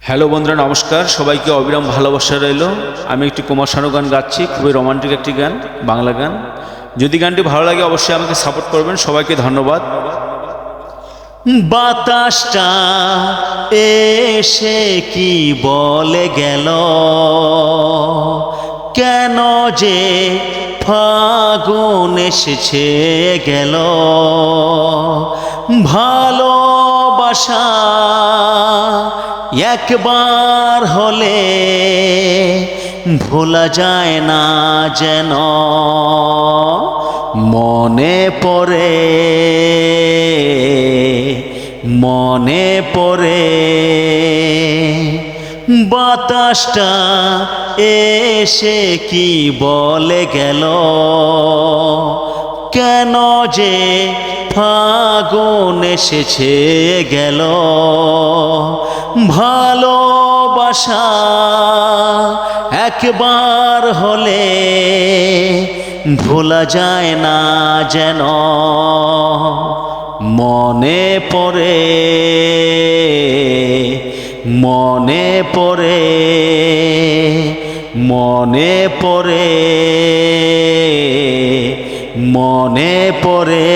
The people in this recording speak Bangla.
হ্যালো বন্ধুরা, নমস্কার। সবাইকে অবিরাম ভালোবাসা রইল। আমি একটি কুমার শানু গান গাচ্ছি, খুবই রোমান্টিক একটি গান, বাংলা গান। যদি গানটি ভালো লাগে অবশ্যই আমাকে সাপোর্ট করবেন। সবাইকে ধন্যবাদ। বাতাসটা এসে কি বলে গেল, কেন যে ফাগুন এসেছে গেল, ভালোবাসা একবার হলে ভোলা যায় না যেন, মনে পড়ে মনে পড়ে। বাতাসটা এসে কি বলে গেল, কেন যে ফাগুন এসেছে গেল, ভালোবাসা একবার হলে ভোলা যায় না যেন, মনে পড়ে মনে পড়ে মনে পড়ে মনে পড়ে।